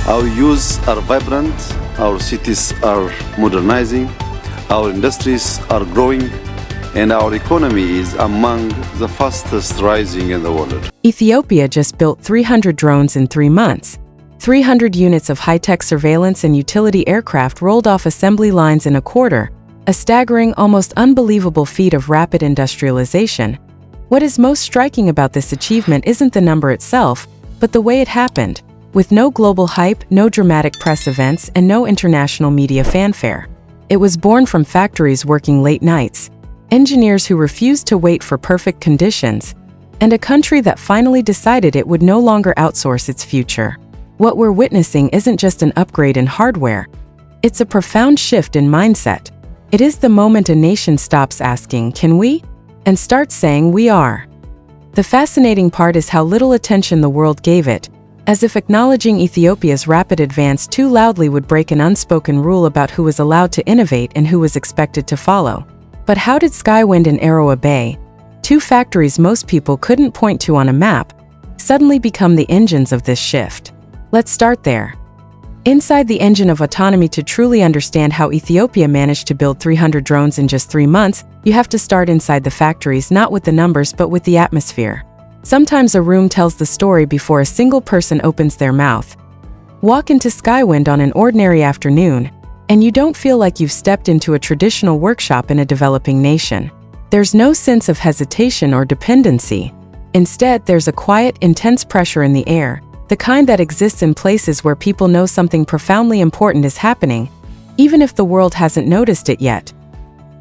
Our youths are vibrant, our cities are modernizing, our industries are growing, and our economy is among the fastest rising in the world. Ethiopia just built 300 drones in 3 months. 300 units of high-tech surveillance and utility aircraft rolled off assembly lines in a quarter, a staggering, almost unbelievable feat of rapid industrialization. What is most striking about this achievement isn't the number itself, but the way it happened, with no global hype, no dramatic press events, and no international media fanfare. It was born from factories working late nights, engineers who refused to wait for perfect conditions, and a country that finally decided it would no longer outsource its future. What we're witnessing isn't just an upgrade in hardware. It's a profound shift in mindset. It is the moment a nation stops asking, "Can we?" and starts saying, "We are." The fascinating part is how little attention the world gave it, as if acknowledging Ethiopia's rapid advance too loudly would break an unspoken rule about who was allowed to innovate and who was expected to follow. But how did Skywind and Aroa Bay, two factories most people couldn't point to on a map, suddenly become the engines of this shift? Let's start there. Inside the engine of autonomy, to truly understand how Ethiopia managed to build 300 drones in just 3 months, you have to start inside the factories, not with the numbers but with the atmosphere. Sometimes a room tells the story before a single person opens their mouth. Walk into Skywind on an ordinary afternoon, and you don't feel like you've stepped into a traditional workshop in a developing nation. There's no sense of hesitation or dependency. Instead, there's a quiet, intense pressure in the air, the kind that exists in places where people know something profoundly important is happening, even if the world hasn't noticed it yet.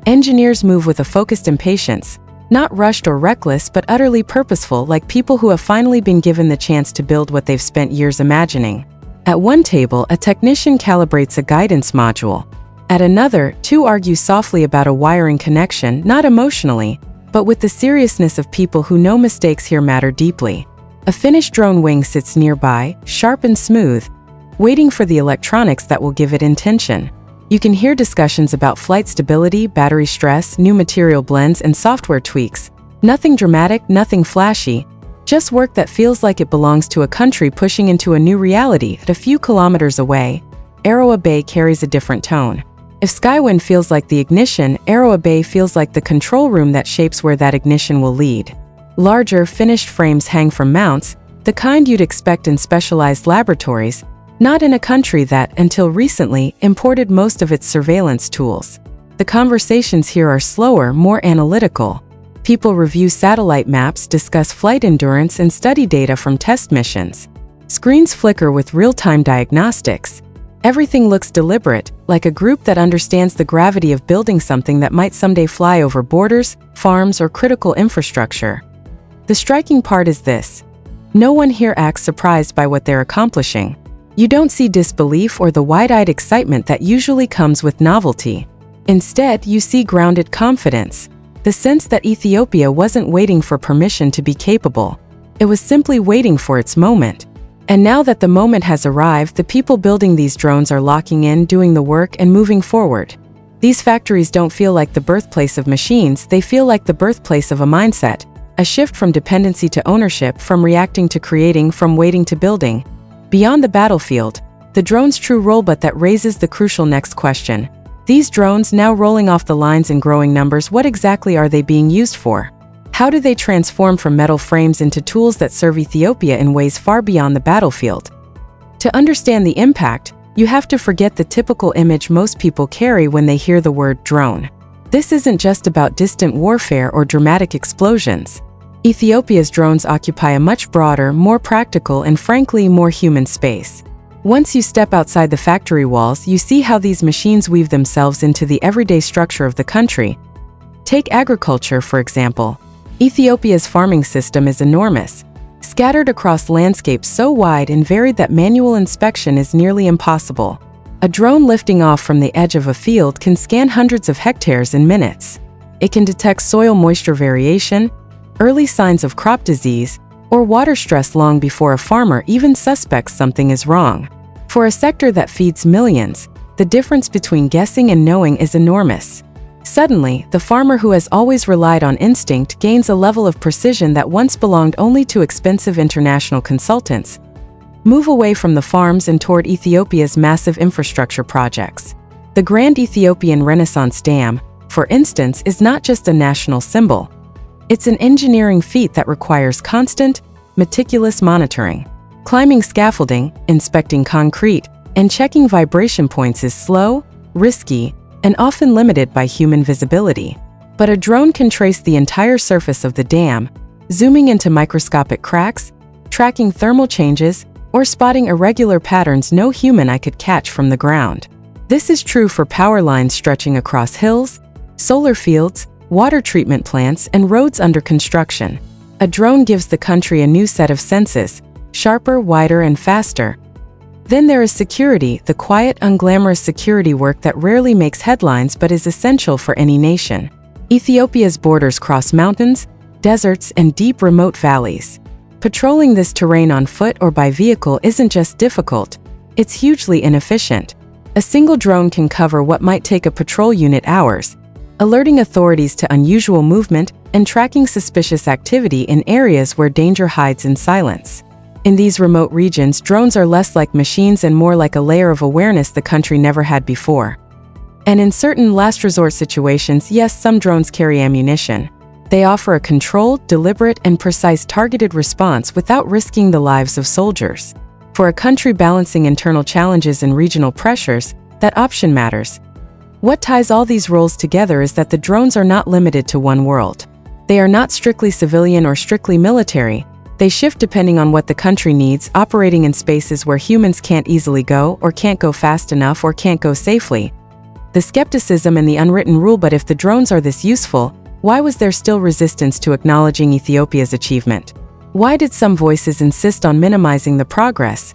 Engineers move with a focused impatience, not rushed or reckless but utterly purposeful, like people who have finally been given the chance to build what they've spent years imagining. At one table, a technician calibrates a guidance module. At another, two argue softly about a wiring connection, not emotionally, but with the seriousness of people who know mistakes here matter deeply. A finished drone wing sits nearby, sharp and smooth, waiting for the electronics that will give it intention. You can hear discussions about flight stability, battery stress, new material blends, and software tweaks. Nothing dramatic, nothing flashy, just work that feels like it belongs to a country pushing into a new reality. A few kilometers away, Aroa Bay carries a different tone. If Skywind feels like the ignition, Aroa Bay feels like the control room that shapes where that ignition will lead. Larger, finished frames hang from mounts, the kind you'd expect in specialized laboratories, not in a country that, until recently, imported most of its surveillance tools. The conversations here are slower, more analytical. People review satellite maps, discuss flight endurance, and study data from test missions. Screens flicker with real-time diagnostics. Everything looks deliberate, like a group that understands the gravity of building something that might someday fly over borders, farms, or critical infrastructure. The striking part is this: no one here acts surprised by what they're accomplishing. You don't see disbelief or the wide-eyed excitement that usually comes with novelty. Instead, you see grounded confidence. The sense that Ethiopia wasn't waiting for permission to be capable. It was simply waiting for its moment. And now that the moment has arrived, the people building these drones are locking in, doing the work, and moving forward. These factories don't feel like the birthplace of machines, they feel like the birthplace of a mindset, a shift from dependency to ownership, from reacting to creating, from waiting to building. Beyond the battlefield, the drone's true role, but that raises the crucial next question. These drones, now rolling off the lines in growing numbers, what exactly are they being used for? How do they transform from metal frames into tools that serve Ethiopia in ways far beyond the battlefield? To understand the impact, you have to forget the typical image most people carry when they hear the word drone. This isn't just about distant warfare or dramatic explosions. Ethiopia's drones occupy a much broader, more practical, and frankly more human space. Once you step outside the factory walls, you see how these machines weave themselves into the everyday structure of the country. Take agriculture, for example. Ethiopia's farming system is enormous, scattered across landscapes so wide and varied that manual inspection is nearly impossible. A drone lifting off from the edge of a field can scan hundreds of hectares in minutes. It can detect soil moisture variation, early signs of crop disease, or water stress long before a farmer even suspects something is wrong. For a sector that feeds millions, the difference between guessing and knowing is enormous. Suddenly, the farmer who has always relied on instinct gains a level of precision that once belonged only to expensive international consultants. Move away from the farms and toward Ethiopia's massive infrastructure projects. The Grand Ethiopian Renaissance Dam, for instance, is not just a national symbol. It's an engineering feat that requires constant, meticulous monitoring. Climbing scaffolding, inspecting concrete, and checking vibration points is slow, risky, and often limited by human visibility. But a drone can trace the entire surface of the dam, zooming into microscopic cracks, tracking thermal changes, or spotting irregular patterns no human eye could catch from the ground. This is true for power lines stretching across hills, solar fields, water treatment plants, and roads under construction. A drone gives the country a new set of senses, sharper, wider, and faster. Then there is security, the quiet, unglamorous security work that rarely makes headlines but is essential for any nation. Ethiopia's borders cross mountains, deserts, and deep remote valleys. Patrolling this terrain on foot or by vehicle isn't just difficult, it's hugely inefficient. A single drone can cover what might take a patrol unit hours, alerting authorities to unusual movement and tracking suspicious activity in areas where danger hides in silence. In these remote regions, drones are less like machines and more like a layer of awareness the country never had before. And in certain last resort situations, yes, some drones carry ammunition. They offer a controlled, deliberate, and precise targeted response without risking the lives of soldiers. For a country balancing internal challenges and regional pressures, that option matters. What ties all these roles together is that the drones are not limited to one world. They are not strictly civilian or strictly military. They shift depending on what the country needs, operating in spaces where humans can't easily go, or can't go fast enough, or can't go safely. The skepticism and the unwritten rule, but if the drones are this useful, why was there still resistance to acknowledging Ethiopia's achievement? Why did some voices insist on minimizing the progress?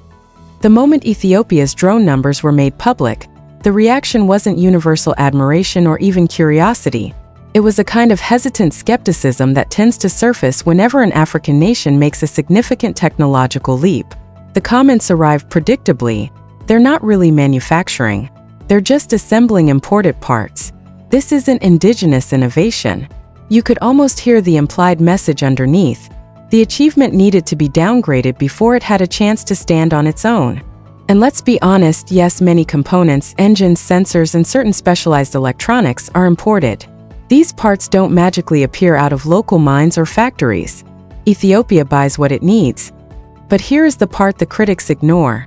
The moment Ethiopia's drone numbers were made public, the reaction wasn't universal admiration or even curiosity. It was a kind of hesitant skepticism that tends to surface whenever an African nation makes a significant technological leap. The comments arrive predictably. They're not really manufacturing. They're just assembling imported parts. This isn't indigenous innovation. You could almost hear the implied message underneath. The achievement needed to be downgraded before it had a chance to stand on its own. And let's be honest, yes, many components, engines, sensors, and certain specialized electronics are imported. These parts don't magically appear out of local mines or factories. Ethiopia buys what it needs. But here is the part the critics ignore.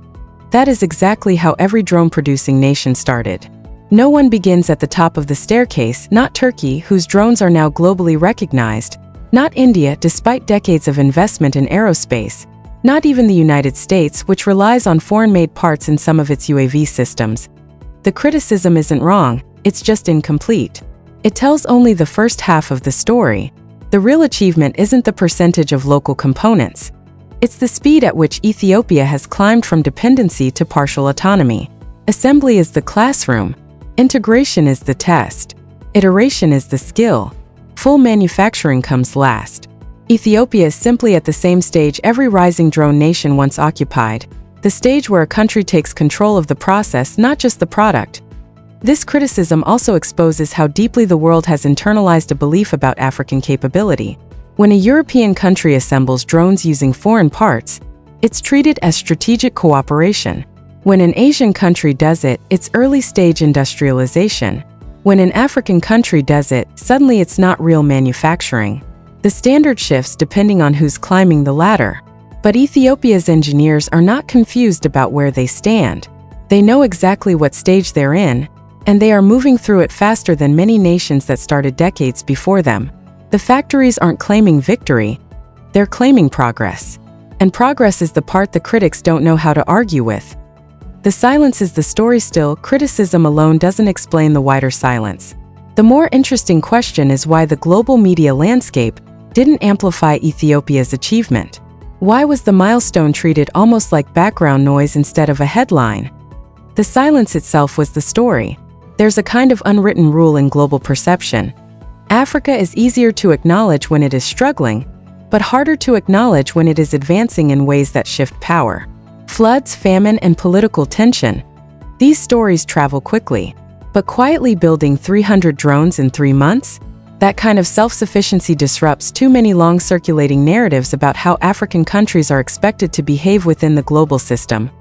That is exactly how every drone-producing nation started. No one begins at the top of the staircase, not Turkey, whose drones are now globally recognized, not India, despite decades of investment in aerospace, not even the United States, which relies on foreign-made parts in some of its UAV systems. The criticism isn't wrong, it's just incomplete. It tells only the first half of the story. The real achievement isn't the percentage of local components. It's the speed at which Ethiopia has climbed from dependency to partial autonomy. Assembly is the classroom. Integration is the test. Iteration is the skill. Full manufacturing comes last. Ethiopia is simply at the same stage every rising drone nation once occupied, the stage where a country takes control of the process, not just the product. This criticism also exposes how deeply the world has internalized a belief about African capability. When a European country assembles drones using foreign parts, it's treated as strategic cooperation. When an Asian country does it, it's early-stage industrialization. When an African country does it, suddenly it's not real manufacturing. The standard shifts depending on who's climbing the ladder. But Ethiopia's engineers are not confused about where they stand. They know exactly what stage they're in, and they are moving through it faster than many nations that started decades before them. The factories aren't claiming victory, they're claiming progress. And progress is the part the critics don't know how to argue with. The silence is the story still. Criticism alone doesn't explain the wider silence. The more interesting question is why the global media landscape didn't amplify Ethiopia's achievement. Why was the milestone treated almost like background noise instead of a headline? The silence itself was the story. There's a kind of unwritten rule in global perception. Africa is easier to acknowledge when it is struggling, but harder to acknowledge when it is advancing in ways that shift power. Floods, famine, and political tension. These stories travel quickly. But quietly building 300 drones in 3 months? That kind of self-sufficiency disrupts too many long-circulating narratives about how African countries are expected to behave within the global system.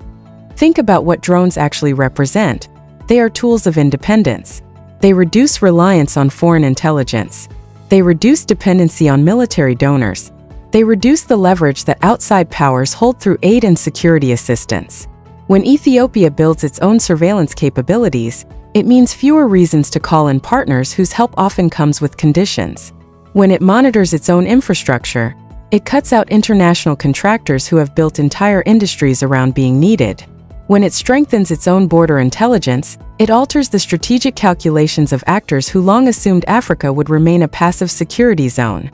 Think about what drones actually represent. They are tools of independence. They reduce reliance on foreign intelligence. They reduce dependency on military donors. They reduce the leverage that outside powers hold through aid and security assistance. When Ethiopia builds its own surveillance capabilities, it means fewer reasons to call in partners whose help often comes with conditions. When it monitors its own infrastructure, it cuts out international contractors who have built entire industries around being needed. When it strengthens its own border intelligence, it alters the strategic calculations of actors who long assumed Africa would remain a passive security zone.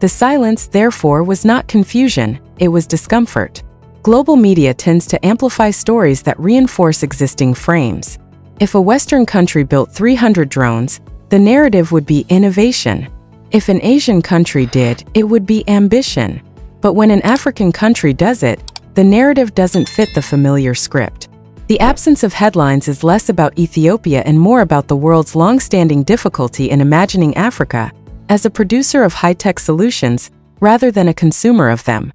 The silence, therefore, was not confusion, it was discomfort. Global media tends to amplify stories that reinforce existing frames. If a Western country built 300 drones, the narrative would be innovation. If an Asian country did, it would be ambition. But when an African country does it, the narrative doesn't fit the familiar script. The absence of headlines is less about Ethiopia and more about the world's long-standing difficulty in imagining Africa as a producer of high-tech solutions rather than a consumer of them.